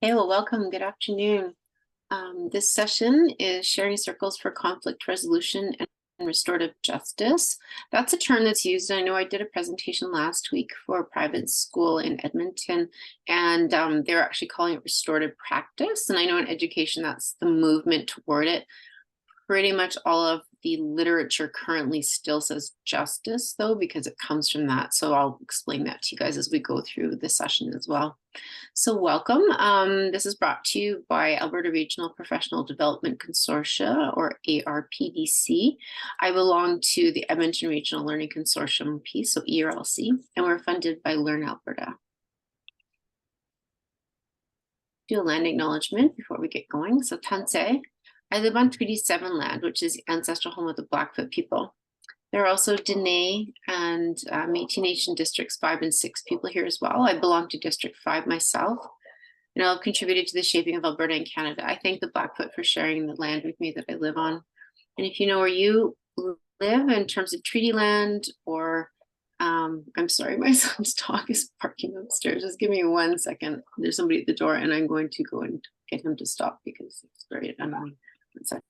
Hey, well, welcome. Good afternoon. This session is Sharing Circles for Conflict Resolution and Restorative Justice. That's a term that's used. I know I did a presentation last week for a private school in Edmonton, and they're actually calling it restorative practice. And I know in education, that's the movement toward it. Pretty much all of the literature currently still says justice, though, because it comes from that. So I'll explain that to you guys as we go through the session as well. So welcome. This is brought to you by Alberta Regional Professional Development Consortia, or ARPDC. I belong to the Edmonton Regional Learning Consortium piece, so ERLC, and we're funded by Learn Alberta. Do a land acknowledgement before we get going. So Tansei. I live on Treaty 7 land, which is the ancestral home of the Blackfoot people. There are also Dene and Métis Nation Districts 5 and 6 people here as well. I belong to District 5 myself, and I've contributed to the shaping of Alberta and Canada. I thank the Blackfoot for sharing the land with me that I live on. And if you know where you live in terms of treaty land or, I'm sorry, my son's dog is barking upstairs. Just give me 1 second. There's somebody at the door and I'm going to go and get him to stop because it's very annoying. 1 second.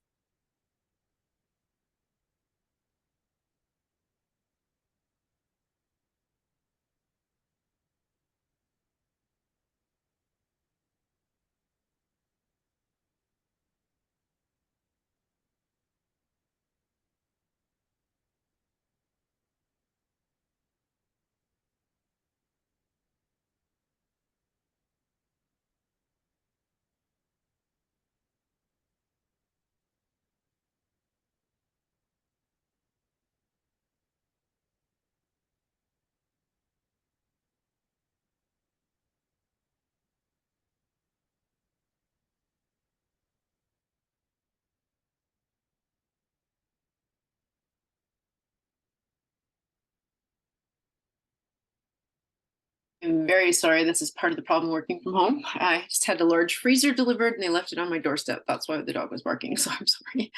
I'm very sorry. This is part of the problem working from home. I just had a large freezer delivered and they left it on my doorstep. That's why the dog was barking. So I'm sorry.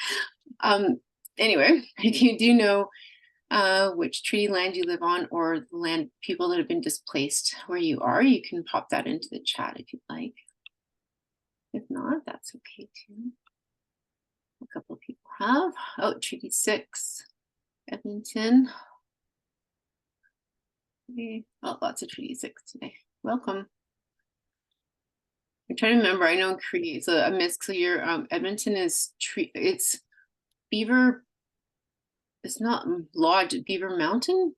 Anyway, if you do know which treaty land you live on or the land people that have been displaced where you are, you can pop that into the chat if you'd like. If not, that's okay too. A couple of people have. Oh, Treaty 6, Edmonton. Okay. Oh, lots of Treaty 6 today. Welcome. I'm trying to remember. I know Cree, it's a mid-clear. Edmonton is it's Beaver. It's not Lodge, Beaver Mountain.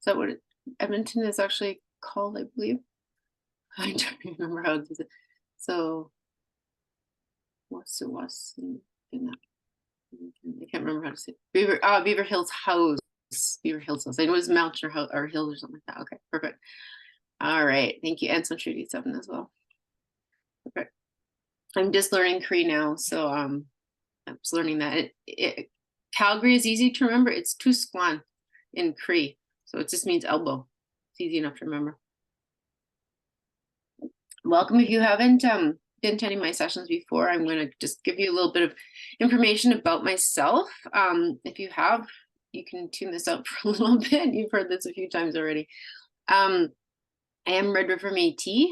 Is that what Edmonton is actually called? I believe. I don't remember how it is. So what's it was? I can't remember how to say it. Beaver Hills House. Beaver Hills House. I know it was Mountain or Hill or something like that. Okay, perfect. All right, thank you. And some Treaty 7 as well. Okay. I'm just learning Cree now, so I'm just learning that. Calgary is easy to remember. It's Tusquan in Cree, so it just means elbow. It's easy enough to remember. Welcome. If you haven't been to any of my sessions before, I'm going to just give you a little bit of information about myself. If you have, you can tune this out for a little bit. You've heard this a few times already. I am Red River Métis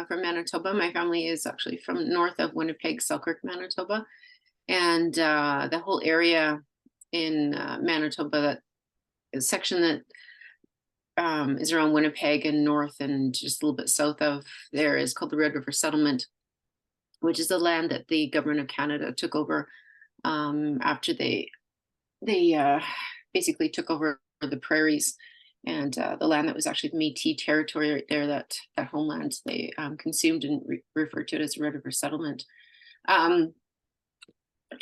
from Manitoba. My family is actually from north of Winnipeg, Selkirk, Manitoba. And the whole area in Manitoba, that section that is around Winnipeg and north and just a little bit south of there is called the Red River Settlement, which is the land that the government of Canada took over after they basically took over the prairies. And the land that was actually the Métis territory right there, that homeland, they consumed and referred to it as the Red River Settlement. And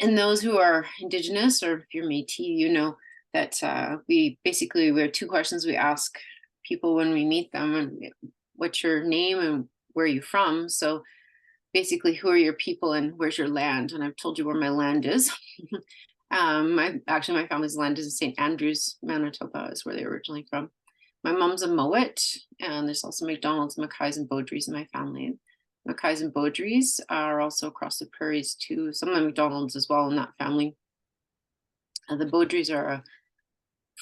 those who are Indigenous, or if you're Métis, you know that we have 2 questions we ask people when we meet them. And what's your name and where are you from? So basically, who are your people and where's your land? And I've told you where my land is. My family's land is in St. Andrews, Manitoba, is where they're originally from. My mom's a Mowat, and there's also McDonald's, Mackays, and Beaudries in my family. Mackays and Beaudries are also across the prairies too. Some of the McDonald's as well in that family. The Beaudries are a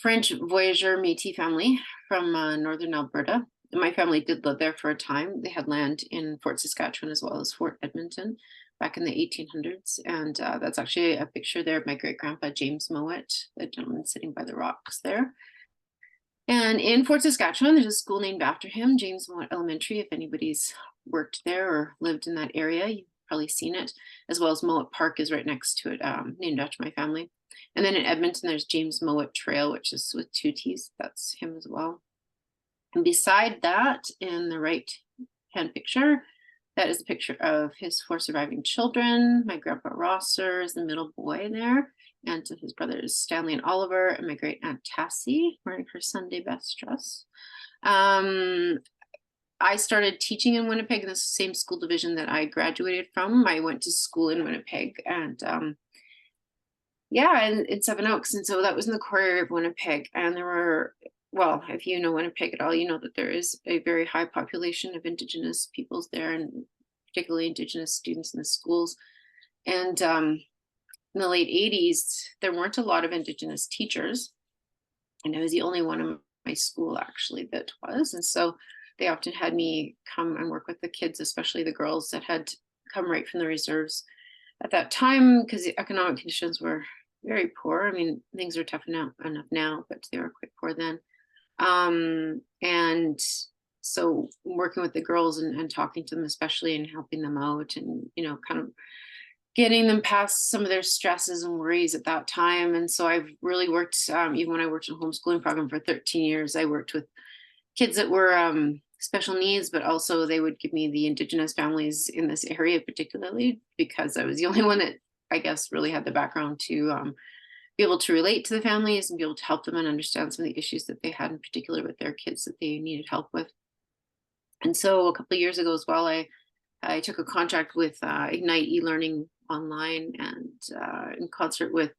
French voyageur Métis family from northern Alberta. my family did live there for a time. They had land in Fort Saskatchewan as well as Fort Edmonton back in the 1800s. And that's actually a picture there of my great grandpa, James Mowat, the gentleman sitting by the rocks there. And in Fort Saskatchewan, there's a school named after him, James Mowat Elementary. If anybody's worked there or lived in that area, you've probably seen it, as well as Mowat Park is right next to it, named after my family. And then in Edmonton, there's James Mowat Trail, which is with 2 T's. That's him as well. And beside that, in the right hand picture, that is a picture of his 4 surviving children. My grandpa Rosser is the middle boy there, and to his brothers Stanley and Oliver, and my great aunt Tassie wearing her Sunday best dress. I started teaching in Winnipeg in the same school division that I graduated from. I went to school in Winnipeg, and yeah, in Seven Oaks, and so that was in the core area of Winnipeg. And there were, well, if you know Winnipeg at all, you know that there is a very high population of Indigenous peoples there, and particularly Indigenous students in the schools. And in the late 80s, there weren't a lot of Indigenous teachers, and I was the only one in my school actually that was. And so they often had me come and work with the kids, especially the girls that had come right from the reserves at that time, because the economic conditions were very poor. I mean, things are tough enough now, but they were quite poor then. And so working with the girls and talking to them, especially, and helping them out, and, you know, kind of getting them past some of their stresses and worries at that time. And so I've really worked, even when I worked in a homeschooling program for 13 years, I worked with kids that were special needs, but also they would give me the Indigenous families in this area, particularly because I was the only one that I guess really had the background to be able to relate to the families and be able to help them and understand some of the issues that they had, in particular with their kids that they needed help with. And so a couple of years ago as well, I took a contract with Ignite eLearning Online, and in concert with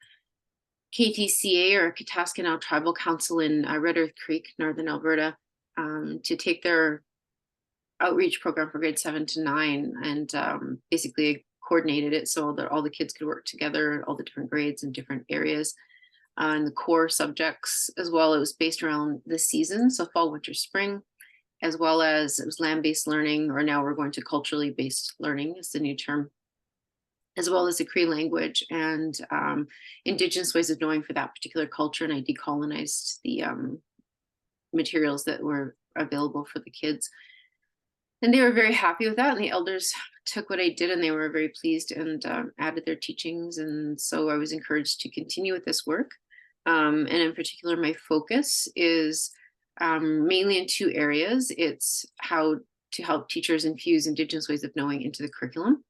KTCA, or Kataskanau Tribal Council in Red Earth Creek, Northern Alberta, to take their outreach program for grade 7 to 9, and basically coordinated it so that all the kids could work together, all the different grades in different areas, and the core subjects as well. It was based around the season, so fall, winter, spring, as well as it was land-based learning, or now we're going to culturally based learning is the new term, as well as the Cree language and Indigenous ways of knowing for that particular culture. And I decolonized the materials that were available for the kids. And they were very happy with that. And the elders took what I did, and they were very pleased, and added their teachings. And so I was encouraged to continue with this work. And in particular, my focus is mainly in 2 areas. It's how to help teachers infuse Indigenous ways of knowing into the curriculum.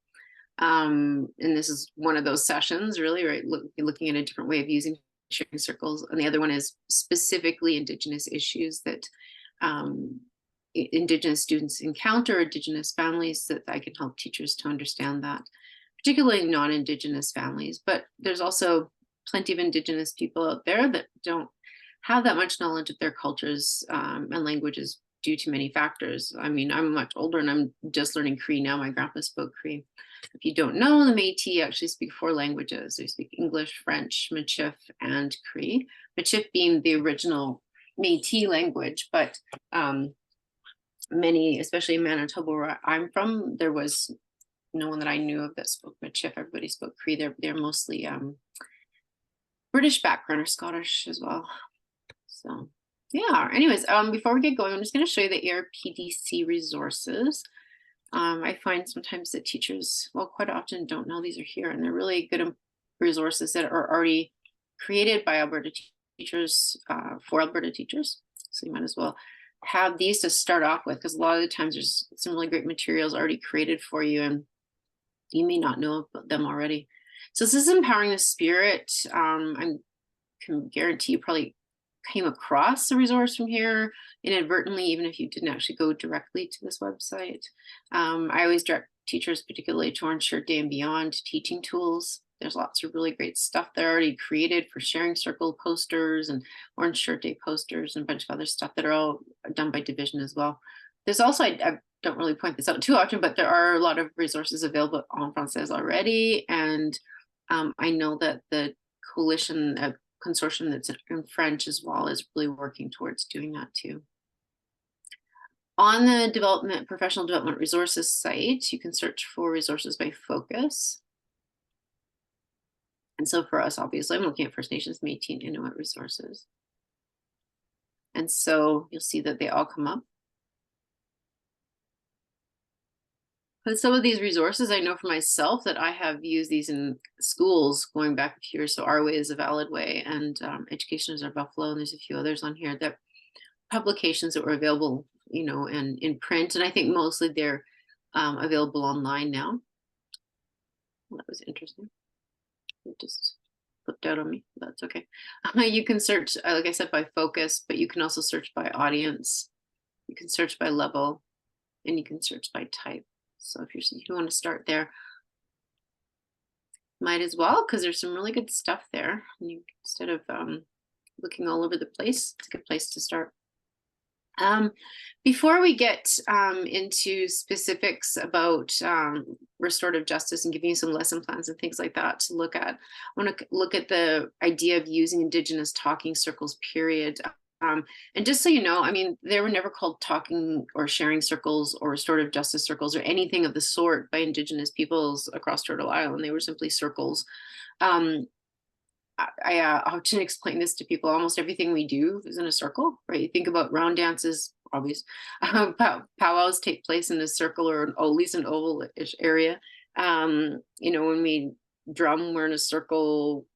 And this is one of those sessions, really, right? Looking at a different way of using sharing circles. And the other one is specifically Indigenous issues that Indigenous students encounter, Indigenous families, that I can help teachers to understand that, particularly non-Indigenous families. But there's also plenty of Indigenous people out there that don't have that much knowledge of their cultures and languages due to many factors. I mean, I'm much older and I'm just learning Cree now. My grandpa spoke Cree. If you don't know, the Métis actually speak 4 languages. They speak English, French, Michif, and Cree. Michif being the original Métis language, but many, especially in Manitoba, where I'm from, there was no one that I knew of that spoke Michif. Everybody spoke Cree. They're mostly British background or Scottish as well. So yeah, anyways, before we get going, I'm just going to show you the ARPDC resources. I find sometimes that teachers, well, quite often don't know these are here, and they're really good resources that are already created by Alberta teachers for Alberta teachers. So you might as well have these to start off with, because a lot of the times there's some really great materials already created for you, and you may not know about them already. So this is Empowering the Spirit. I can guarantee you probably came across a resource from here inadvertently, even if you didn't actually go directly to this website. I always direct teachers, particularly to Orange Shirt Day and beyond, teaching tools. There's lots of really great stuff that are already created for sharing circle posters and Orange Shirt Day posters and a bunch of other stuff that are all done by division as well. There's also, I don't really point this out too often, but there are a lot of resources available en français already. And I know that the coalition consortium that's in French as well is really working towards doing that too. On the professional development resources site, you can search for resources by focus. And so for us, obviously, I'm looking at First Nations, Métis, Inuit resources. And so you'll see that they all come up. But some of these resources, I know for myself that I have used these in schools going back a few years. So Our Way is a Valid Way, and Education is Our Buffalo, and there's a few others on here, that publications that were available, and in print. And I think mostly they're available online now. Well, that was interesting. It just flipped out on me. That's okay. You can search, like I said, by focus, but you can also search by audience. You can search by level, and you can search by type. So if you want to start there, might as well, because there's some really good stuff there. Instead of looking all over the place, it's a good place to start. Before we get into specifics about restorative justice and giving you some lesson plans and things like that to look at, I want to look at the idea of using Indigenous talking circles, period. And just so you know, I mean, they were never called talking or sharing circles or restorative justice circles or anything of the sort by Indigenous peoples across Turtle Island. They were simply circles. I often explain this to people. Almost everything we do is in a circle, right? You think about round dances, obvious. Powwows take place in a circle, or at least an oval-ish area. When we drum, we're in a circle.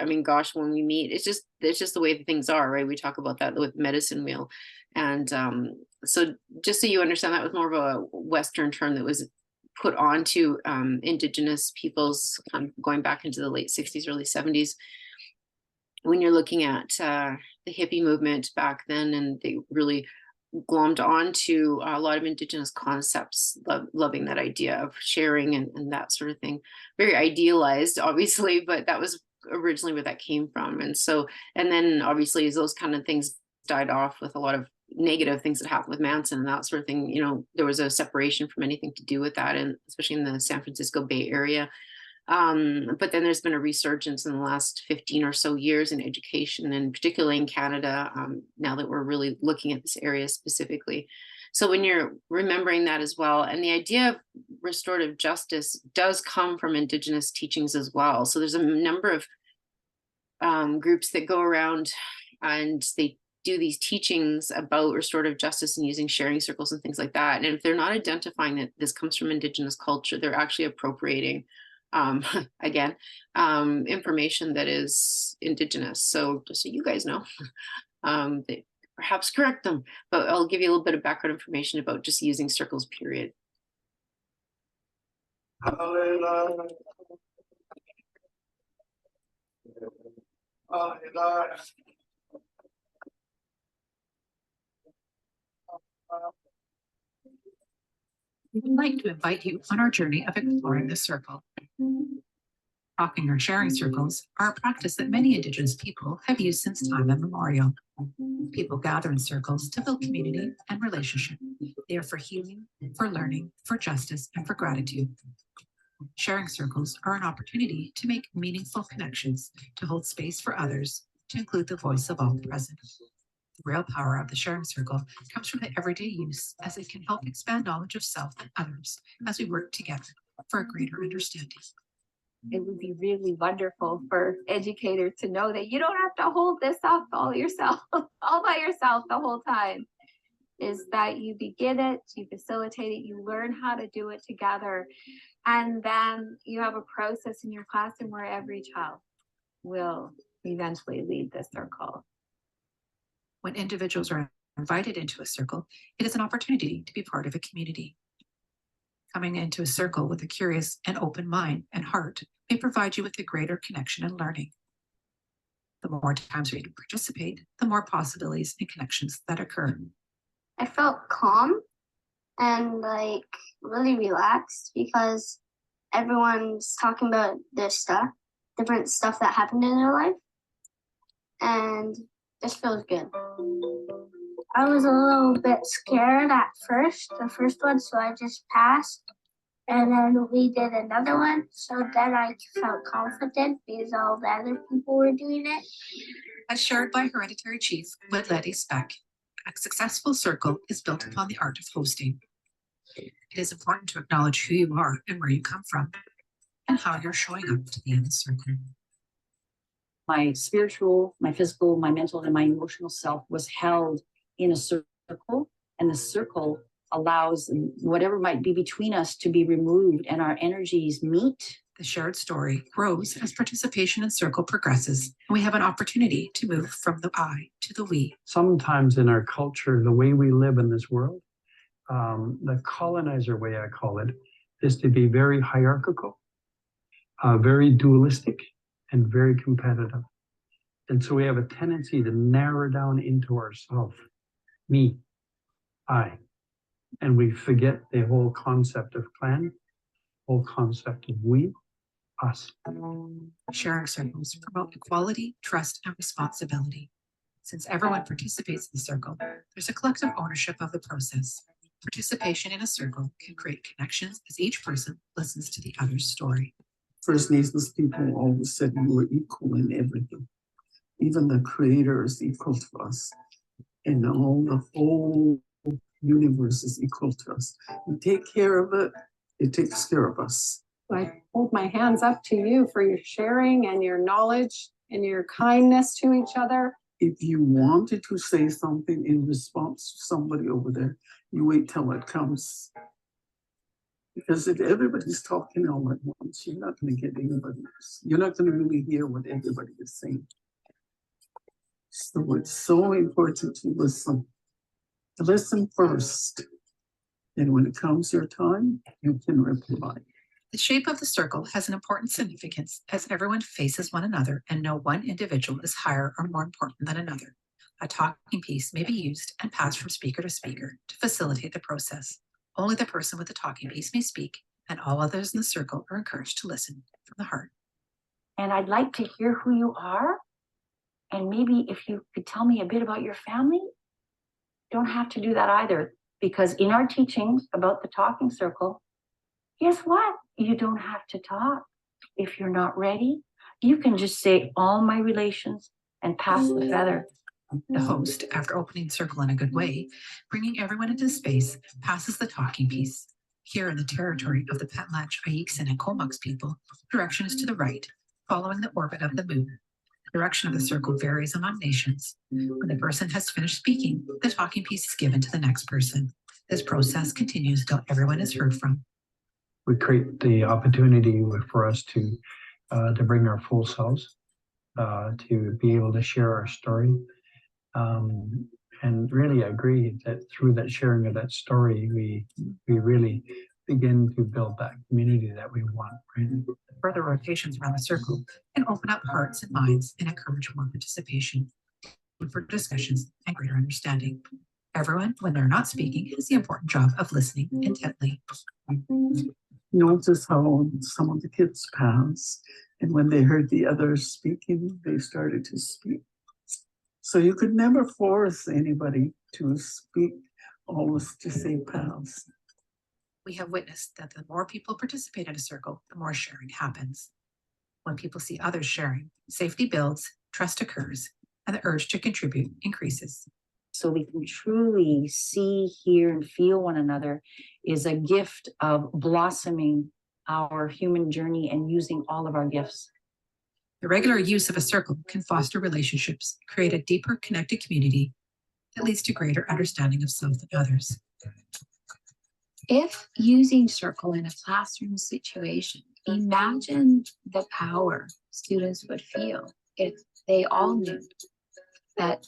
I mean, gosh, when we meet, it's just the way things are, right? We talk about that with medicine wheel. And so just so you understand, that was more of a Western term that was put onto Indigenous peoples going back into the late 60s, early 70s. When you're looking at the hippie movement back then, and they really glommed onto a lot of Indigenous concepts, loving that idea of sharing and that sort of thing. Very idealized, obviously, but that was originally where that came from. And then obviously as those kind of things died off with a lot of negative things that happened with Manson and that sort of thing, there was a separation from anything to do with that, and especially in the San Francisco Bay Area. But then there's been a resurgence in the last 15 or so years in education, and particularly in Canada, now that we're really looking at this area specifically. So when you're remembering that as well, and the idea of restorative justice does come from Indigenous teachings as well. So there's a number of groups that go around and they do these teachings about restorative justice and using sharing circles and things like that. And if they're not identifying that this comes from Indigenous culture, they're actually appropriating again, information that is Indigenous. So just so you guys know, they perhaps correct them, but I'll give you a little bit of background information about just using circles, period. We would like to invite you on our journey of exploring the circle. Talking or sharing circles are a practice that many Indigenous people have used since time immemorial. People gather in circles to build community and relationship. They are for healing, for learning, for justice, and for gratitude. Sharing circles are an opportunity to make meaningful connections, to hold space for others, to include the voice of all present. The real power of the sharing circle comes from the everyday use, as it can help expand knowledge of self and others as we work together for a greater understanding. It would be really wonderful for educators to know that you don't have to hold this up all yourself, all by yourself the whole time. Is that you begin it, you facilitate it, you learn how to do it together, and then you have a process in your classroom where every child will eventually lead the circle. When individuals are invited into a circle, it is an opportunity to be part of a community. Coming into a circle with a curious and open mind and heart may provide you with a greater connection and learning. The more times you participate, the more possibilities and connections that occur. I felt calm and really relaxed because everyone's talking about their stuff, different stuff that happened in their life, and just feels good. I was a little bit scared at first, the first one, so I just passed. And then we did another one, so then I felt confident because all the other people were doing it. As shared by Hereditary Chief Letty Speck, A successful circle is built upon the art of hosting. It is important to acknowledge who you are and where you come from, and how you're showing up to be in the circle. My spiritual, my physical, my mental, and my emotional self was held in a circle, and the circle allows whatever might be between us to be removed and our energies meet. The shared story grows as participation in circle progresses, and we have an opportunity to move from the I to the we. Sometimes in our culture, the way we live in this world, the colonizer way, I call it, is to be very hierarchical, very dualistic, and very competitive. And so we have a tendency to narrow down into ourself, me, I. And we forget the whole concept of clan, whole concept of we, us. Sharing circles promote equality, trust, and responsibility. Since everyone participates in the circle, there's a collective ownership of the process. Participation in a circle can create connections as each person listens to the other's story. First Nations people always said we were equal in everything. Even the Creator is equal to us. And all the whole universe is equal to us. We take care of it, it takes care of us. I hold my hands up to you for your sharing and your knowledge and your kindness to each other. If you wanted to say something in response to somebody over there, you wait till it comes. Because if everybody's talking all at once, you're not going to get anybody else. You're not going to really hear what everybody is saying. So it's so important to listen. Listen first. And when it comes your time, you can reply. The shape of the circle has an important significance as everyone faces one another and no one individual is higher or more important than another. A talking piece may be used and passed from speaker to speaker to facilitate the process. Only the person with the talking piece may speak, and all others in the circle are encouraged to listen from the heart. And I'd like to hear who you are. And maybe if you could tell me a bit about your family. Don't have to do that either, because in our teachings about the talking circle, guess what? You don't have to talk. If you're not ready, you can just say all my relations and pass the feather. The host, after opening the circle in a good way, bringing everyone into space, passes the talking piece. Here in the territory of the Petlatch, Ayiksin, and Comox people, direction is to the right, following the orbit of the moon. The direction of the circle varies among nations. When the person has finished speaking, the talking piece is given to the next person. This process continues until everyone is heard from. We create the opportunity for us to bring our full selves, to be able to share our story. And really agree that through that sharing of that story, we really begin to build that community that we want. Right? Further rotations around the circle can open up hearts and minds and encourage more participation, for discussions and greater understanding. Everyone, when they're not speaking, has the important job of listening intently. Notice how some of the kids pass, and when they heard the others speaking, they started to speak. So you could never force anybody to speak, always to say pass. We have witnessed that the more people participate in a circle, the more sharing happens. When people see others sharing, safety builds, trust occurs, and the urge to contribute increases. So we can truly see, hear, and feel one another is a gift of blossoming our human journey and using all of our gifts. The regular use of a circle can foster relationships, create a deeper connected community that leads to greater understanding of self and others. If using circle in a classroom situation, imagine the power students would feel if they all knew that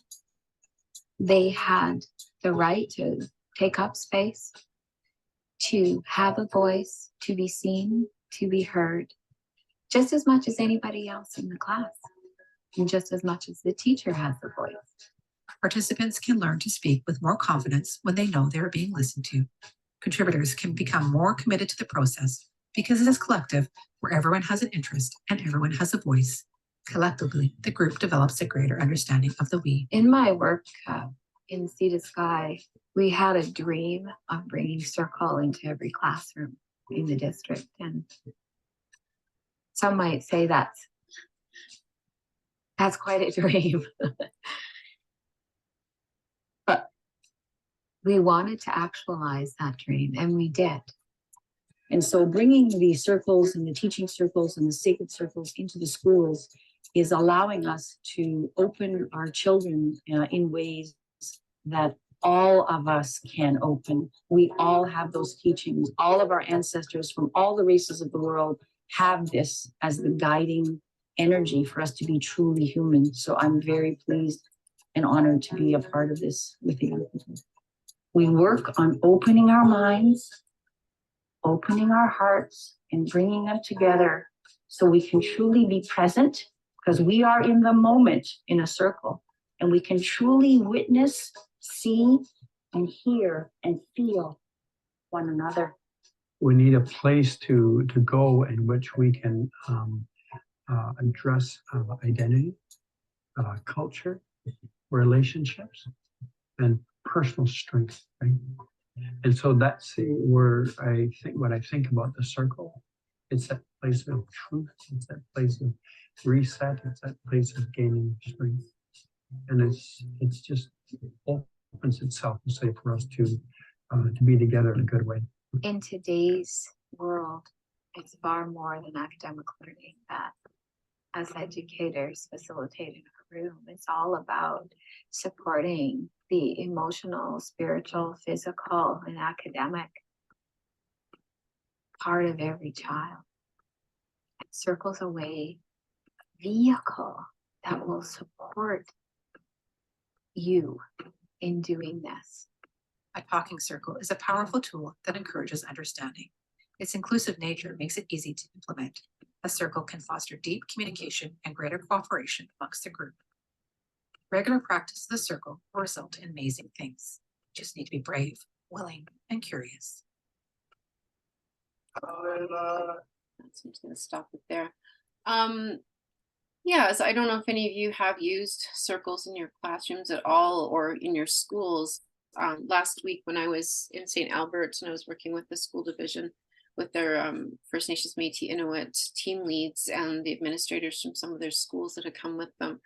they had the right to take up space, to have a voice, to be seen, to be heard, just as much as anybody else in the class, and just as much as the teacher has a voice. Participants can learn to speak with more confidence when they know they are being listened to. Contributors can become more committed to the process because it is collective, where everyone has an interest and everyone has a voice. Collectively, the group develops a greater understanding of the we. In my work in Sea to Sky, we had a dream of bringing circle into every classroom in the district. And some might say that's quite a dream. But we wanted to actualize that dream, and we did. And so bringing the circles and the teaching circles and the sacred circles into the schools is allowing us to open our children in ways that all of us can open. We all have those teachings. All of our ancestors from all the races of the world have this as the guiding energy for us to be truly human. So I'm very pleased and honored to be a part of this with you. We work on opening our minds, opening our hearts, and bringing them together so we can truly be present, because we are in the moment in a circle, and we can truly witness, see, and hear and feel one another. We need a place to go in which we can address identity, culture, relationships, and personal strength, right? And so that's where when I think about the circle, it's that place of truth, it's that place of reset, it's that place of gaining strength. And it's just opens itself to say for us to be together in a good way. In today's world, it's far more than academic learning that as educators facilitate in a room. It's all about supporting the emotional, spiritual, physical, and academic part of every child. It circles away a vehicle that will support you in doing this. A talking circle is a powerful tool that encourages understanding. Its inclusive nature makes it easy to implement. A circle can foster deep communication and greater cooperation amongst the group. Regular practice of the circle will result in amazing things. You just need to be brave, willing, and curious. So I'm just going to stop it there. Yeah, so I don't know if any of you have used circles in your classrooms at all or in your schools. Last week when I was in St. Albert and I was working with the school division with their First Nations Métis Inuit team leads and the administrators from some of their schools that had come with them,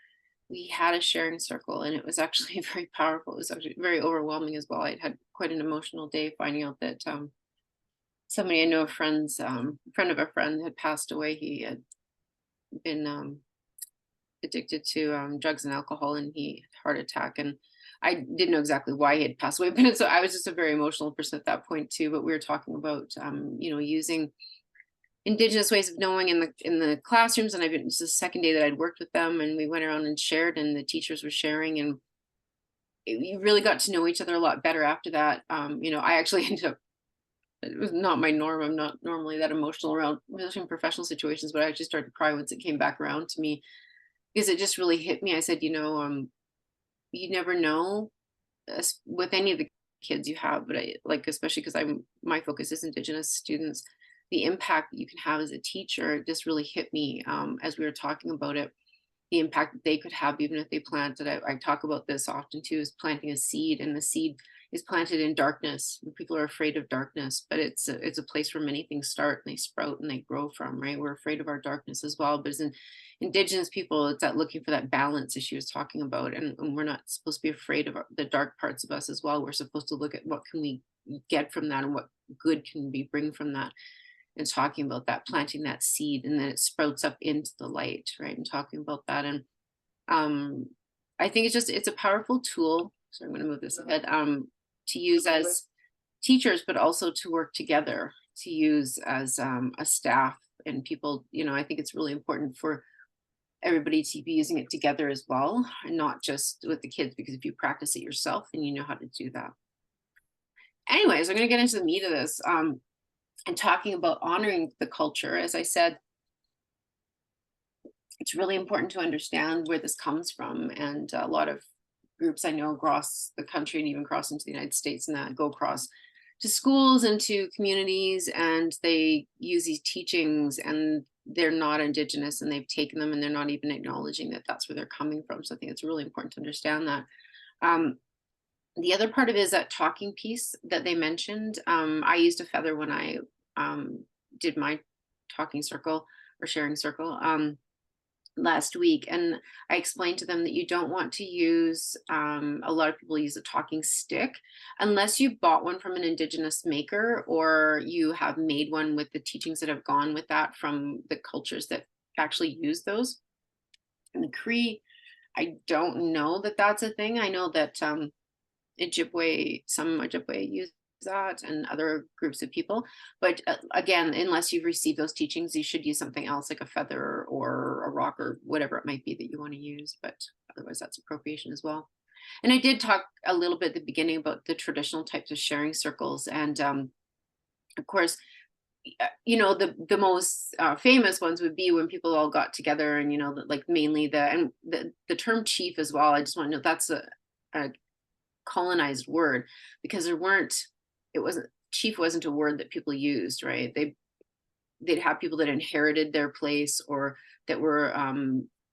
we had a sharing circle, and it was actually very powerful. It was actually very overwhelming as well. I'd had quite an emotional day finding out that somebody I know, a friend of a friend, had passed away. He had been addicted to drugs and alcohol, and he had a heart attack. And I didn't know exactly why he had passed away, but so I was just a very emotional person at that point too. But we were talking about using Indigenous ways of knowing in the classrooms, and this is the second day that I'd worked with them, and we went around and shared, and the teachers were sharing, and you really got to know each other a lot better after that. I actually ended up, it was not my norm. I'm not normally that emotional around, especially in professional situations, but I actually started to cry once it came back around to me because it just really hit me. I said, you never know with any of the kids you have, but especially because my focus is Indigenous students, the impact that you can have as a teacher just really hit me as we were talking about it. The impact that they could have even if they planted. I talk about this often too, is planting a seed, and the seed is planted in darkness. People are afraid of darkness, but it's a place where many things start and they sprout and they grow from, right? We're afraid of our darkness as well, but as Indigenous people, it's that looking for that balance as she was talking about, and we're not supposed to be afraid of the dark parts of us as well. We're supposed to look at what can we get from that and what good can we bring from that, and talking about that, planting that seed, and then it sprouts up into the light, right? And talking about that. And I think it's a powerful tool. So I'm going to move this ahead, to use as teachers, but also to work together, to use as a staff and people. I think it's really important for everybody to be using it together as well, and not just with the kids, because if you practice it yourself, then you know how to do that. Anyways, I'm going to get into the meat of this. And talking about honoring the culture, as I said, it's really important to understand where this comes from. And a lot of groups I know across the country and even across into the United States and that go across to schools and to communities, and they use these teachings and they're not Indigenous, and they've taken them and they're not even acknowledging that that's where they're coming from. So I think it's really important to understand that. The other part of it is that talking piece that they mentioned. I used a feather when I did my talking circle or sharing circle. last week, and I explained to them that you don't want to use, a lot of people use a talking stick unless you bought one from an indigenous maker or you have made one with the teachings that have gone with that from the cultures that actually use those. And the Cree, I don't know that that's a thing. I know that some Ojibwe use that, and other groups of people. But again, unless you've received those teachings, you should use something else like a feather or a rock or whatever it might be that you want to use. But otherwise, that's appropriation as well. And I did talk a little bit at the beginning about the traditional types of sharing circles. And of course, the most famous ones would be when people all got together, and like mainly the term chief as well. I just want to know that's a colonized word, because chief wasn't a word that people used, right? They'd have people that inherited their place, or that were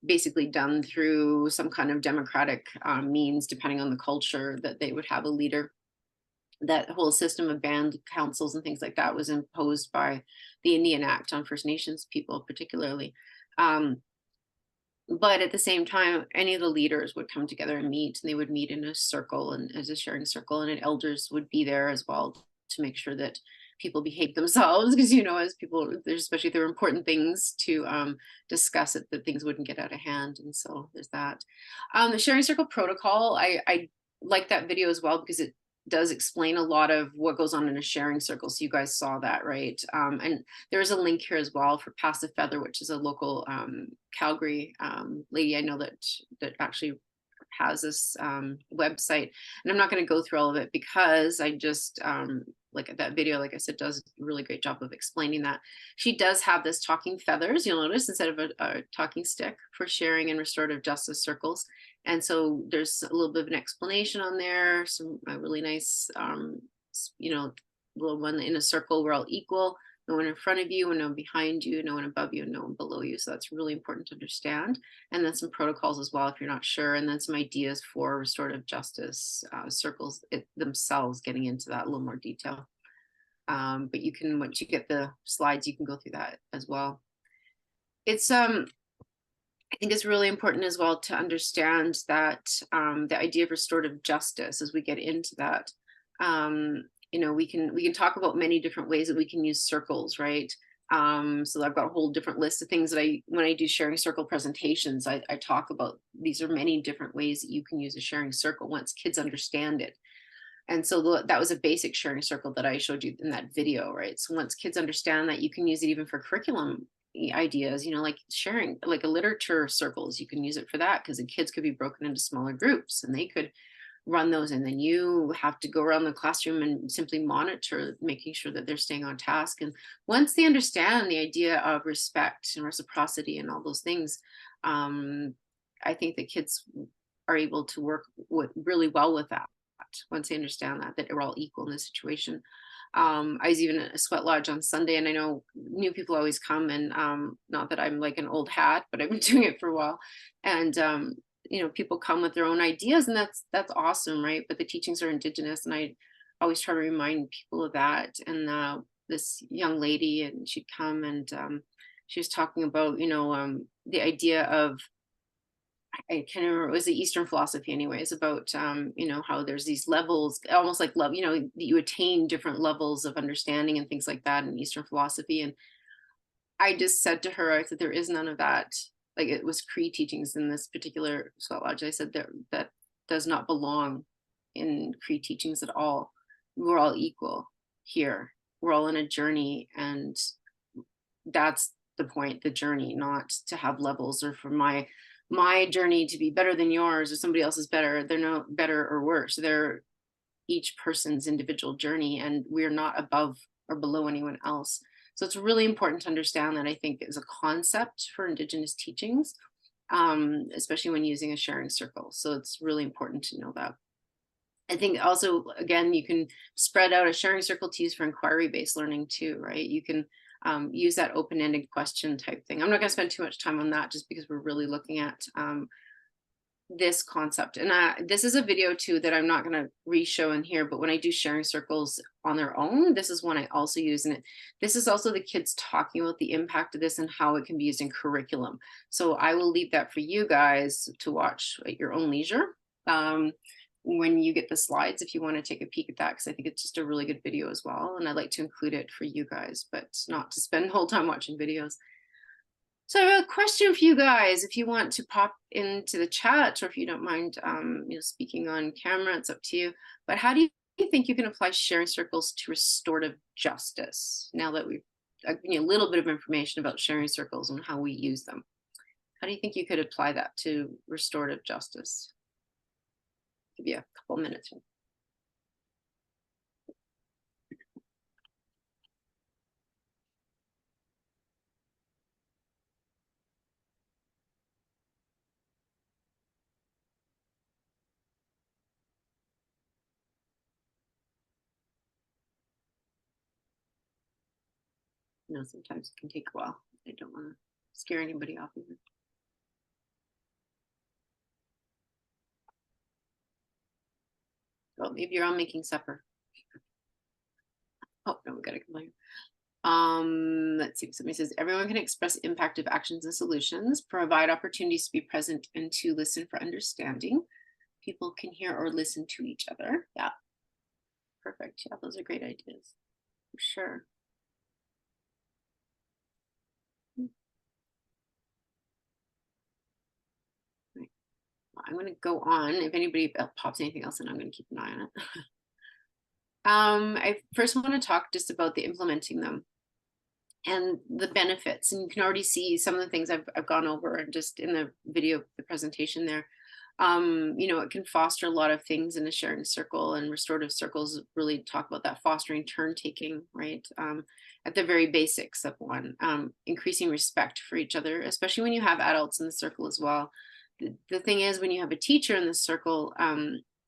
basically done through some kind of democratic means, depending on the culture, that they would have a leader. That whole system of band councils and things like that was imposed by the Indian Act on First Nations people, particularly. But at the same time, any of the leaders would come together and meet, and they would meet in a circle, and as a sharing circle, and elders would be there as well to make sure that people behave themselves, because as people, especially if there were important things to discuss, it, that things wouldn't get out of hand. And so there's that. The sharing circle protocol, I like that video as well, because it does explain a lot of what goes on in a sharing circle. So you guys saw that, right? And there's a link here as well for Pass the Feather, which is a local Calgary lady I know that actually has this website. And I'm not going to go through all of it, because I just like that video, like I said, does a really great job of explaining that. She does have this talking feathers, you'll notice, instead of a talking stick, for sharing and restorative justice circles. And so there's a little bit of an explanation on there, some really nice, little one in a circle, we're all equal, no one in front of you and no one behind you, no one above you and no one below you. So that's really important to understand. And then some protocols as well, if you're not sure, and then some ideas for restorative justice circles themselves, getting into that a little more detail. But you can, once you get the slides, you can go through that as well. It's I think it's really important as well to understand that the idea of restorative justice, as we get into that, we can talk about many different ways that we can use circles, right? So I've got a whole different list of things that when I do sharing circle presentations, I talk about. These are many different ways that you can use a sharing circle once kids understand it. And so that was a basic sharing circle that I showed you in that video, right? So once kids understand that, you can use it even for curriculum ideas, like sharing, like a literature circles, you can use it for that, because the kids could be broken into smaller groups and they could run those, and then you have to go around the classroom and simply monitor, making sure that they're staying on task. And once they understand the idea of respect and reciprocity and all those things, I think that kids are able to work really well with that once they understand that we're all equal in this situation. I was even at a sweat lodge on Sunday, and I know new people always come, and not that I'm like an old hat, but I've been doing it for a while. And people come with their own ideas, and that's awesome, right? But the teachings are Indigenous, and I always try to remind people of that. And this young lady, and she'd come, and she was talking about the idea of, I can't remember, it was the Eastern philosophy anyways, about how there's these levels, almost like love, you attain different levels of understanding and things like that in Eastern philosophy. And I just said to her, I said, there is none of that. Like, it was Cree teachings in this particular sweat lodge. I said that does not belong in Cree teachings at all. We're all equal here. We're all in a journey, and that's the point, the journey, not to have levels, or for my journey to be better than yours or somebody else's better. They're no better or worse. They're each person's individual journey, and we're not above or below anyone else. So it's really important to understand that, I think, as a concept for Indigenous teachings, especially when using a sharing circle. So it's really important to know that. I think also, again, you can spread out a sharing circle to use for inquiry-based learning too, right? You can use that open-ended question type thing. I'm not going to spend too much time on that, just because we're really looking at this concept. And this is a video too that I'm not going to re-show in here, but when I do sharing circles, on their own, this is one I also use. And this is also the kids talking about the impact of this and how it can be used in curriculum. So I will leave that for you guys to watch at your own leisure. When you get the slides, if you want to take a peek at that, because I think it's just a really good video as well. And I'd like to include it for you guys, but not to spend the whole time watching videos. So I have a question for you guys. If you want to pop into the chat, or if you don't mind speaking on camera, it's up to you. But how do you think you can apply sharing circles to restorative justice now that we've given you a little bit of information about sharing circles and how we use them? How do you think you could apply that to restorative justice? Give you a couple minutes. You know, sometimes it can take a while. I don't want to scare anybody off either. Oh, maybe you're all making supper. Oh no, we gotta come later. Let's see. Somebody says everyone can express impact of actions and solutions, provide opportunities to be present and to listen for understanding. People can hear or listen to each other. Yeah. Perfect. Yeah, those are great ideas. For sure. Right. Well, I'm gonna go on. If anybody pops anything else, then I'm gonna keep an eye on it. I first want to talk just about the implementing them and the benefits. And you can already see some of the things I've gone over and just in the video, the presentation there. It can foster a lot of things in a sharing circle, and restorative circles really talk about that fostering turn taking, right? At the very basics of one, increasing respect for each other, especially when you have adults in the circle as well. The thing is, when you have a teacher in the circle,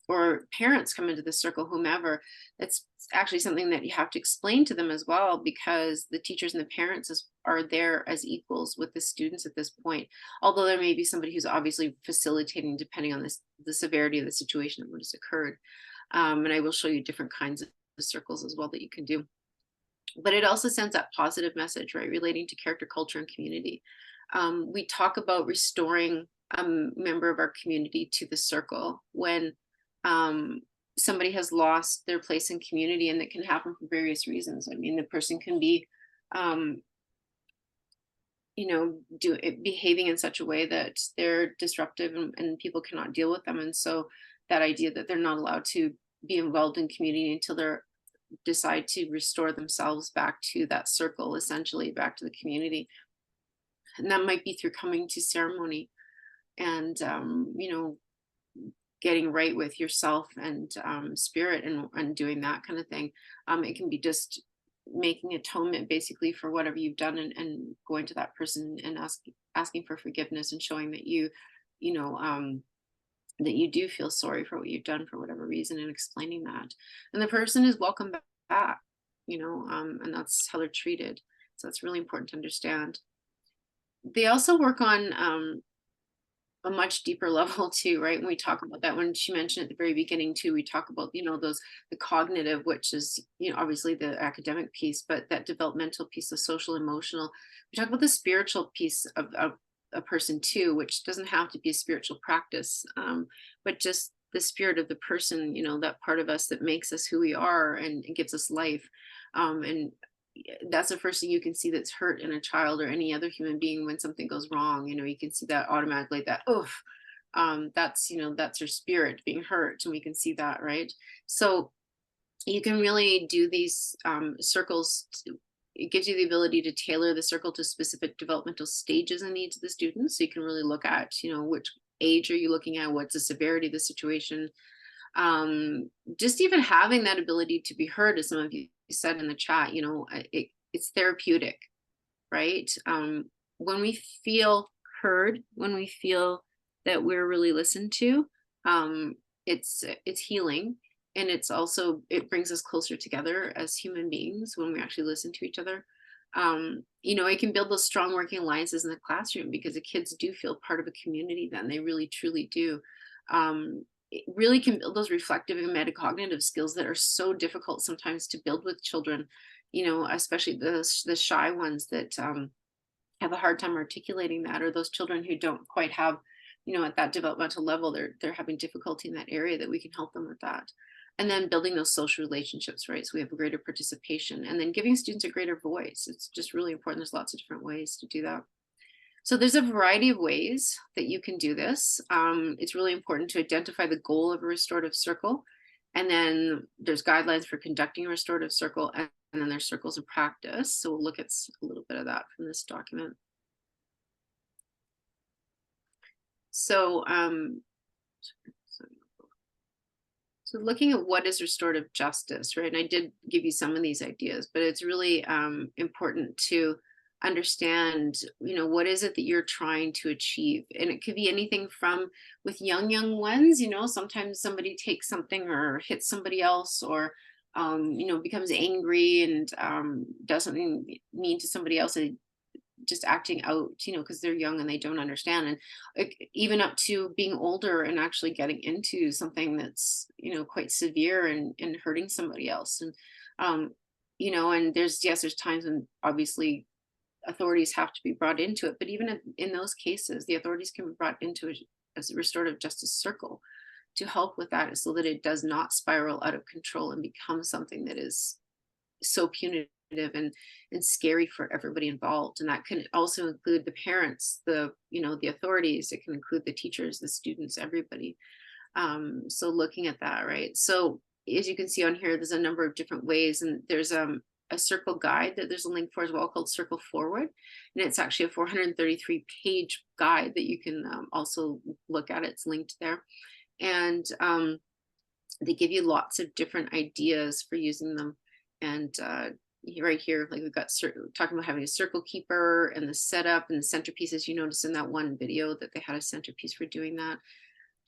or parents come into the circle, whomever, it's actually something that you have to explain to them as well, because the teachers and the parents are there as equals with the students at this point. Although there may be somebody who's obviously facilitating depending on the severity of the situation that would have occurred. And I will show you different kinds of circles as well that you can do. But it also sends that positive message, right, relating to character, culture, and community. We talk about restoring a member of our community to the circle when somebody has lost their place in community, and that can happen for various reasons. I mean, the person can be behaving in such a way that they're disruptive, and people cannot deal with them. And so that idea that they're not allowed to be involved in community until they decide to restore themselves back to that circle, essentially back to the community. And that might be through coming to ceremony and getting right with yourself and spirit, and doing that kind of thing. It can be just making atonement basically for whatever you've done, and going to that person and asking for forgiveness, and showing that that you do feel sorry for what you've done for whatever reason, and explaining that. And the person is welcome back, and that's how they're treated. So that's really important to understand. They also work on a much deeper level too, right? When we talk about that, when she mentioned at the very beginning too, we talk about, the cognitive, which is, obviously the academic piece, but that developmental piece, the social, emotional. We talk about the spiritual piece of a person too, which doesn't have to be a spiritual practice, but just the spirit of the person, that part of us that makes us who we are and gives us life. And that's the first thing you can see that's hurt in a child or any other human being when something goes wrong. You can see that automatically, that that's her spirit being hurt, and we can see that, right? So you can really do these circles. It gives you the ability to tailor the circle to specific developmental stages and needs of the students. So you can really look at which age are you looking at, what's the severity of the situation. Just even having that ability to be heard, as some of you said in the chat, it's therapeutic, right? When we feel heard, when we feel that we're really listened to, it's healing. And it brings us closer together as human beings when we actually listen to each other. It can build those strong working alliances in the classroom, because the kids do feel part of a community then. They really truly do. it really can build those reflective and metacognitive skills that are so difficult sometimes to build with children, you know, especially the shy ones that have a hard time articulating that, or those children who don't quite have, you know, at that developmental level, they're having difficulty in that area, that we can help them with that. And then building those social relationships, right? So we have a greater participation, and then giving students a greater voice. It's just really important. There's lots of different ways to do that. So there's a variety of ways that you can do this. It's really important to identify the goal of a restorative circle. And then there's guidelines for conducting a restorative circle, and then there's circles of practice. So we'll look at a little bit of that from this document. So, so looking at what is restorative justice, right? And I did give you some of these ideas, but it's really important to understand, you know, what is it that you're trying to achieve? And it could be anything from, with young ones, you know, sometimes somebody takes something or hits somebody else, or you know, becomes angry and does something mean to somebody else, and just acting out, you know, because they're young and they don't understand. And even up to being older and actually getting into something that's, you know, quite severe and hurting somebody else. And you know, and there's times when obviously authorities have to be brought into it, but even in those cases, the authorities can be brought into it as a restorative justice circle to help with that, so that it does not spiral out of control and become something that is so punitive and scary for everybody involved. And that can also include the parents, the, you know, the authorities. It can include the teachers, the students, everybody. So looking at that, right? So as you can see on here, there's a number of different ways, and there's a circle guide that there's a link for as well, called Circle Forward, and it's actually a 433 page guide that you can also look at. It's linked there, and they give you lots of different ideas for using them. And right here, like we've got talking about having a circle keeper and the setup and the centerpieces. You notice in that one video that they had a centerpiece for doing that.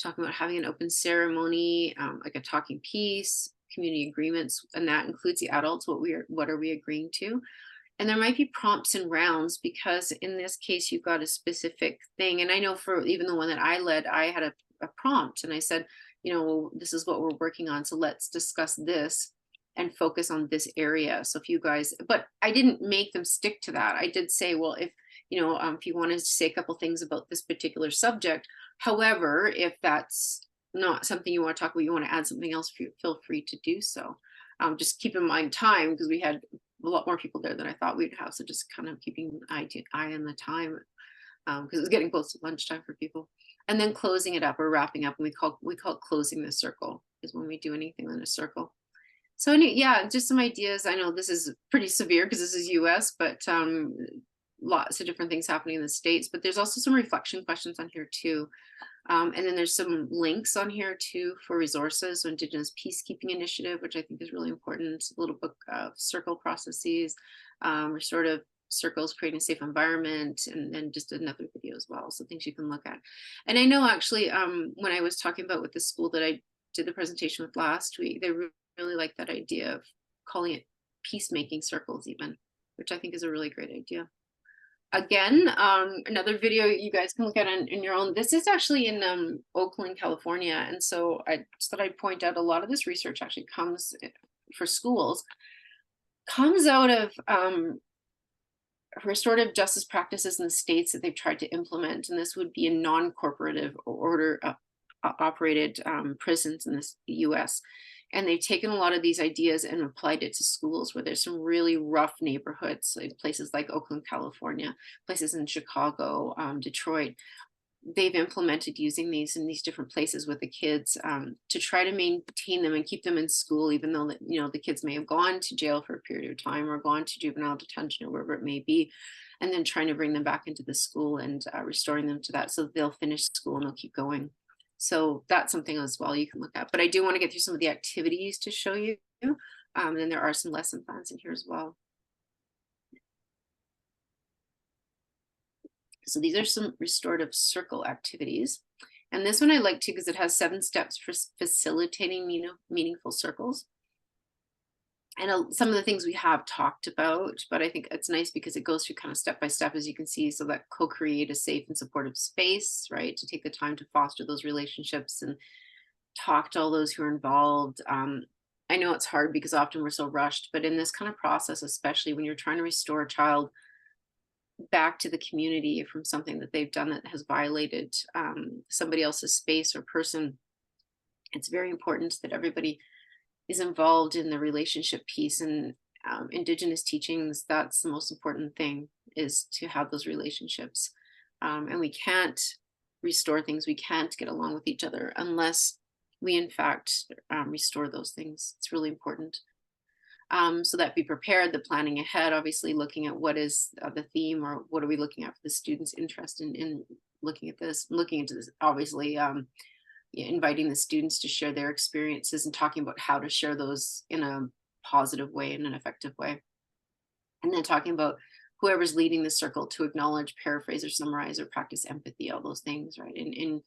Talking about having an open ceremony, like a talking piece, community agreements, and that includes the adults. What are we agreeing to? And there might be prompts and rounds, because in this case you've got a specific thing. And I know for even the one that I led, I had a prompt, and I said, you know, this is what we're working on, so let's discuss this and focus on this area. So if you guys, but I didn't make them stick to that. I did say, well, if you know, if you wanted to say a couple things about this particular subject, however, if that's not something you want to talk about, you want to add something else, feel free to do so. Just keep in mind time, because we had a lot more people there than I thought we'd have. So just kind of keeping an eye on the time, because it's getting close to lunchtime for people. And then closing it up or wrapping up, and we call it closing the circle, is when we do anything in a circle. So yeah, just some ideas. I know this is pretty severe because this is US, but lots of different things happening in the States. But there's also some reflection questions on here too. And then there's some links on here too for resources. So Indigenous Peacekeeping Initiative, which I think is really important. A little book of circle processes, restorative circles, creating a safe environment, and then just another video as well. So things you can look at. And I know actually when I was talking about with the school that I did the presentation with last week, they really like that idea of calling it peacemaking circles even, which I think is a really great idea. Again, another video you guys can look at in your own. This is actually in Oakland, California. And so I just thought I'd point out a lot of this research actually comes for schools, comes out of restorative justice practices in the states that they've tried to implement. And this would be in non-corporative order operated prisons in the US. And they've taken a lot of these ideas and applied it to schools where there's some really rough neighborhoods, like places like Oakland, California, places in Chicago, Detroit. They've implemented using these in these different places with the kids to try to maintain them and keep them in school, even though, you know, the kids may have gone to jail for a period of time or gone to juvenile detention or wherever it may be, and then trying to bring them back into the school and restoring them to that, so they'll finish school and they'll keep going. So that's something as well you can look at. But I do want to get through some of the activities to show you. And then there are some lesson plans in here as well. So these are some restorative circle activities. And this one I like too, because it has 7 steps for facilitating, you know, meaningful circles. And some of the things we have talked about, but I think it's nice because it goes through kind of step by step, as you can see, so that co-create a safe and supportive space, right? To take the time to foster those relationships and talk to all those who are involved. I know it's hard because often we're so rushed, but in this kind of process, especially when you're trying to restore a child back to the community from something that they've done that has violated somebody else's space or person, it's very important that everybody is involved in the relationship piece. And Indigenous teachings, that's the most important thing, is to have those relationships. And we can't restore things, we can't get along with each other unless we in fact restore those things. It's really important. So that be prepared, the planning ahead, obviously looking at what is the theme, or what are we looking at for the students' interest in looking at this, looking into this, obviously inviting the students to share their experiences and talking about how to share those in a positive way, in an effective way. And then talking about whoever's leading the circle to acknowledge, paraphrase, or summarize, or practice empathy, all those things, right? In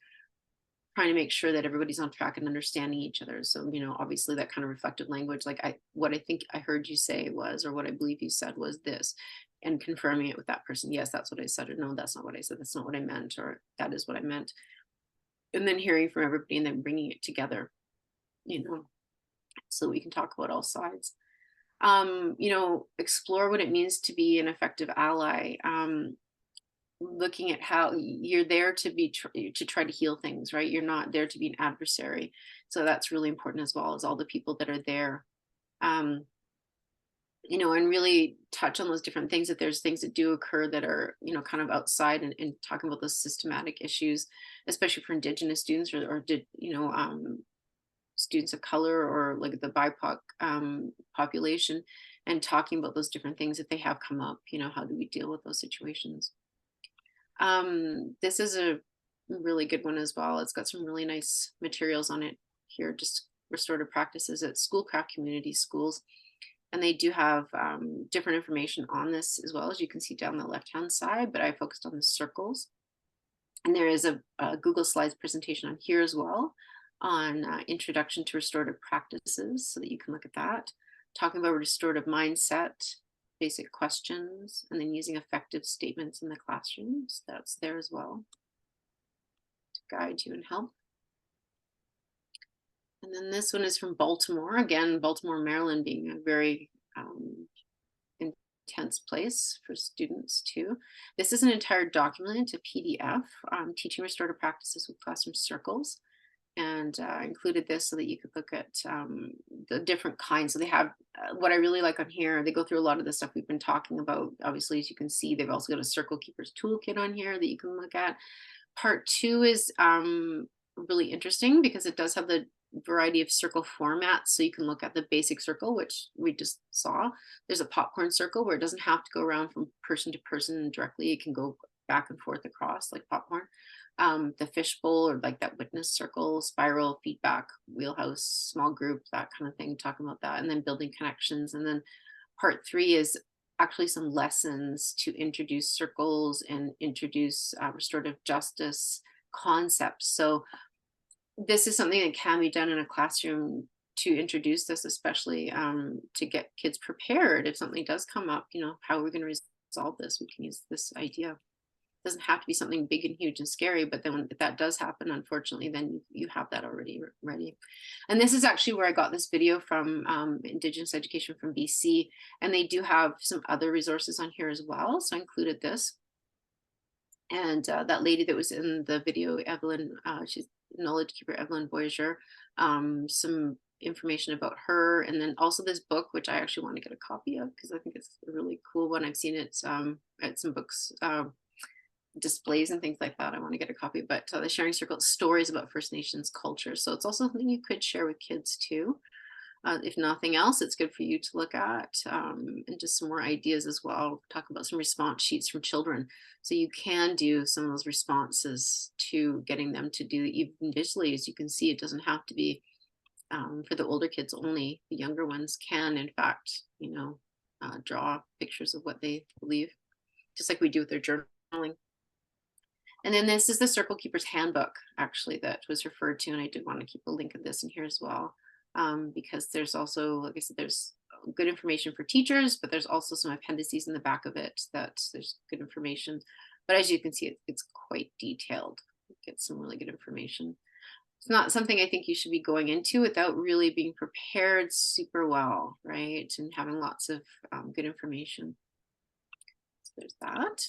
trying to make sure that everybody's on track and understanding each other. So, obviously that kind of reflective language, like what I think I heard you say was, or what I believe you said was this, and confirming it with that person. Yes, that's what I said, or no, that's not what I said. That's not what I meant, or that is what I meant. And then hearing from everybody and then bringing it together, so we can talk about all sides. Explore what it means to be an effective ally. Looking at how you're there to try to heal things, right? You're not there to be an adversary. So that's really important, as well as all the people that are there. And really touch on those different things, that there's things that do occur that are, kind of outside, and talking about those systematic issues, especially for Indigenous students, or students of color, or like the BIPOC population, and talking about those different things that they have come up. How do we deal with those situations? This is a really good one as well. It's got some really nice materials on it here, just restorative practices at Schoolcraft Community Schools. And they do have different information on this as well, as you can see down the left-hand side, but I focused on the circles. And there is a Google Slides presentation on here as well, on Introduction to Restorative Practices, so that you can look at that. Talking about restorative mindset, basic questions, and then using effective statements in the classrooms. That's there as well to guide you and help. And then this one is from Baltimore. Again, Baltimore, Maryland being a very intense place for students too. This is an entire document, a PDF, teaching restorative practices with classroom circles. And included this so that you could look at the different kinds. So they have, what I really like on here, they go through a lot of the stuff we've been talking about. Obviously, as you can see, they've also got a Circle Keepers Toolkit on here that you can look at. Part 2 is really interesting because it does have the variety of circle formats. So you can look at the basic circle, which we just saw. There's a popcorn circle where it doesn't have to go around from person to person directly. It can go back and forth across like popcorn. The fishbowl, or like that witness circle, spiral, feedback, wheelhouse, small group, that kind of thing, talking about that, and then building connections. And then part 3 is actually some lessons to introduce circles and introduce restorative justice concepts. So this is something that can be done in a classroom to introduce this, especially to get kids prepared if something does come up. How are we going to resolve this? We can use this idea. Doesn't have to be something big and huge and scary, but then if that does happen, unfortunately, then you have that already ready. And this is actually where I got this video from, Indigenous Education from BC, and they do have some other resources on here as well, so I included this. And that lady that was in the video, Evelyn, she's knowledge keeper, Evelyn Voyager, some information about her, and then also this book, which I actually want to get a copy of because I think it's a really cool one. I've seen it at some books displays and things like that. I want to get a copy, but the Sharing Circle, Stories about First Nations Culture. So it's also something you could share with kids too. If nothing else, it's good for you to look at, and just some more ideas as well. Talk about some response sheets from children. So you can do some of those responses to getting them to do even visually. As you can see, it doesn't have to be for the older kids only. The younger ones can, in fact, draw pictures of what they believe, just like we do with their journaling. And then this is the Circle Keepers Handbook, actually, that was referred to. And I did want to keep a link of this in here as well, because there's also, like I said, there's good information for teachers, but there's also some appendices in the back of it that there's good information. But as you can see, it's quite detailed. Get some really good information. it's not something I think you should be going into without really being prepared super well, right? And having lots of good information. So there's that.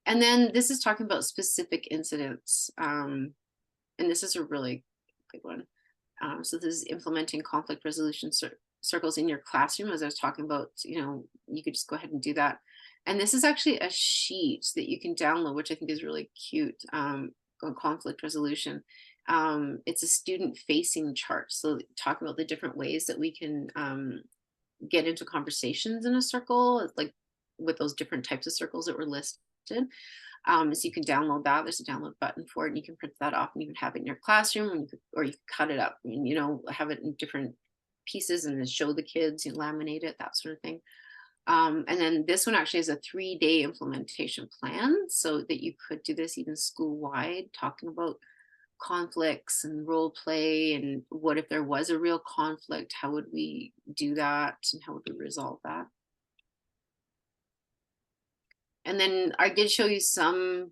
And then this is talking about specific incidents. And this is a really good one. So this is implementing conflict resolution circles in your classroom. As I was talking about, you could just go ahead and do that. And this is actually a sheet that you can download, which I think is really cute, on conflict resolution. It's a student facing chart. So talk about the different ways that we can get into conversations in a circle, like with those different types of circles that were listed. So you can download that. There's a download button for it, and you can print that off, and you can have it in your classroom, or you can cut it up and have it in different pieces and then show the kids, laminate it, that sort of thing. And then this one actually is a 3-day implementation plan, so that you could do this even school-wide, talking about conflicts and role play, and what if there was a real conflict, how would we do that, and how would we resolve that. And then I did show you some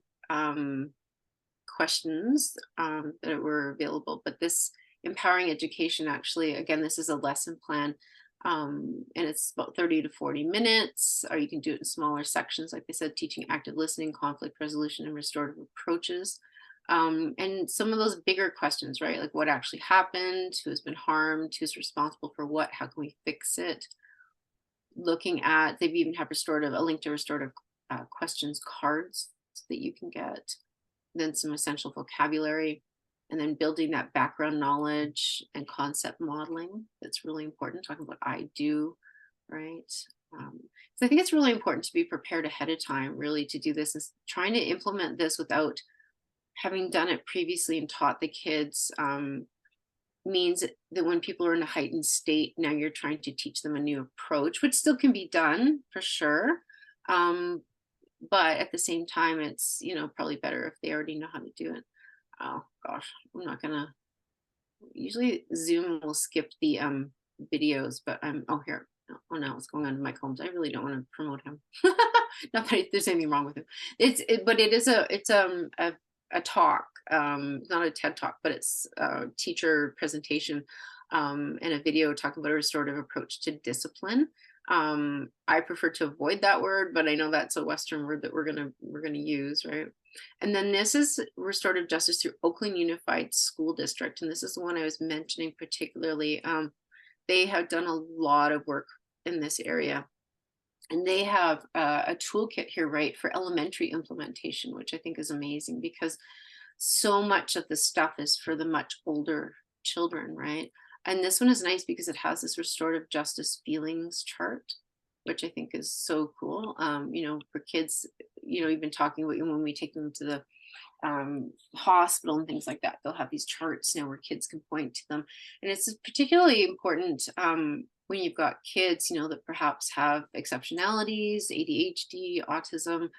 questions that were available, but this empowering education, actually, again, this is a lesson plan, and it's about 30 to 40 minutes, or you can do it in smaller sections, like I said, teaching active listening, conflict resolution, and restorative approaches. And some of those bigger questions, right? Like what actually happened, who has been harmed, who's responsible for what, how can we fix it? Looking at, they've even have a link to restorative questions cards that you can get, then some essential vocabulary, and then building that background knowledge and concept modeling. That's really important, talking about I do, right? So I think it's really important to be prepared ahead of time, really, to do this. Is trying to implement this without having done it previously and taught the kids means that when people are in a heightened state, now you're trying to teach them a new approach, which still can be done for sure. But at the same time, it's, probably better if they already know how to do it. Oh gosh, I'm not gonna, usually Zoom will skip the videos, but oh, here. Oh no, what's going on in Mike Holmes? I really don't want to promote him. Not that there's anything wrong with him. But it is a talk, not a TED talk, but it's a teacher presentation, and a video talking about a restorative approach to discipline. I prefer to avoid that word, but I know that's a Western word that we're gonna use, right? And then this is restorative justice through Oakland Unified School District, and this is the one I was mentioning particularly. They have done a lot of work in this area, and they have a toolkit here, right, for elementary implementation, which I think is amazing, because so much of the stuff is for the much older children, right? And this one is nice because it has this restorative justice feelings chart, which I think is so cool. For kids, even talking about when we take them to the hospital and things like that, they'll have these charts now where kids can point to them. And it's particularly important when you've got kids, that perhaps have exceptionalities, ADHD, autism,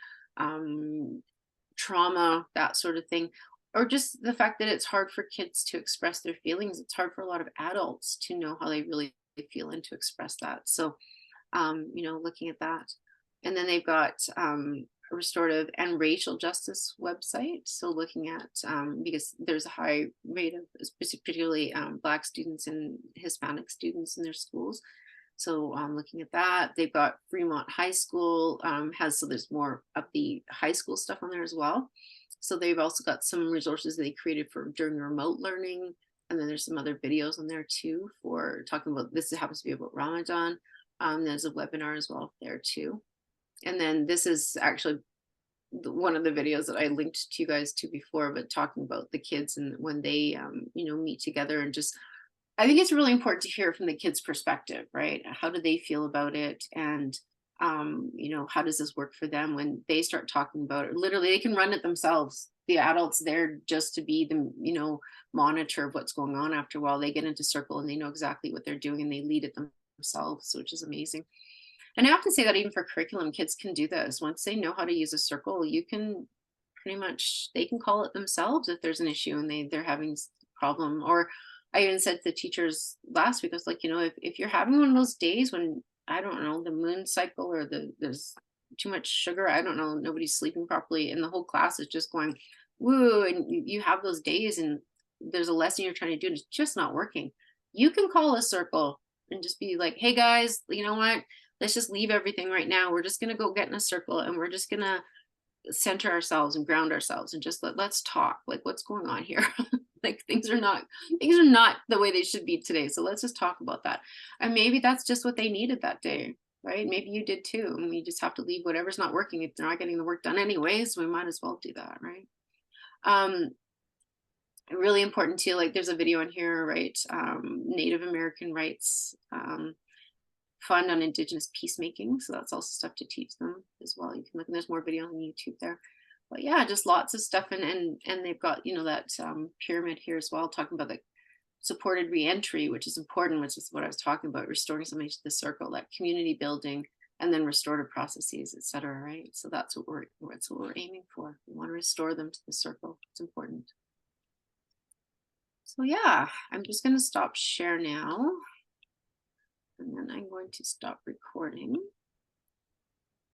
trauma, that sort of thing. Or just the fact that it's hard for kids to express their feelings. It's hard for a lot of adults to know how they really feel and to express that. So, looking at that. And then they've got a restorative and racial justice website. So looking at, because there's a high rate of particularly Black students and Hispanic students in their schools. So looking at that, they've got Fremont High School so there's more of the high school stuff on there as well. So they've also got some resources they created for during remote learning. And then there's some other videos on there too for talking about, this happens to be about Ramadan. There's a webinar as well there too. And then this is actually one of the videos that I linked to you guys to before, but talking about the kids and when they, meet together, and just, I think it's really important to hear from the kids' perspective, right? How do they feel about it? And how does this work for them when they start talking about it? Literally, they can run it themselves. The adults there just to be the, monitor of what's going on. After a while, they get into circle and they know exactly what they're doing and they lead it themselves, which is amazing. And I have to say that even for curriculum, kids can do this. Once they know how to use a circle, you can pretty much, they can call it themselves if there's an issue and they're having a problem. Or I even said to the teachers last week, I was like, if you're having one of those days when, I don't know, the moon cycle or there's too much sugar, I don't know, nobody's sleeping properly and the whole class is just going woo, and you have those days and there's a lesson you're trying to do and it's just not working. You can call a circle and just be like, hey guys, you know what? Let's just leave everything right now. We're just gonna go get in a circle and we're just gonna center ourselves and ground ourselves and just let's talk. Like, what's going on here? Like things are not the way they should be today. So let's just talk about that. And maybe that's just what they needed that day, right? Maybe you did too. And we just have to leave whatever's not working. If they're not getting the work done anyways, we might as well do that, right? Really important too, like there's a video in here, right? Native American rights fund on Indigenous peacemaking. So that's also stuff to teach them as well. You can look, and there's more video on YouTube there. But yeah, just lots of stuff. And they've got, you know, that pyramid here as well, talking about the supported reentry, which is important, which is what I was talking about, restoring somebody to the circle, like community building, and then restorative processes, etc. Right? So that's what we're aiming for. We want to restore them to the circle. It's important. So yeah, I'm just going to stop share now. And then I'm going to stop recording.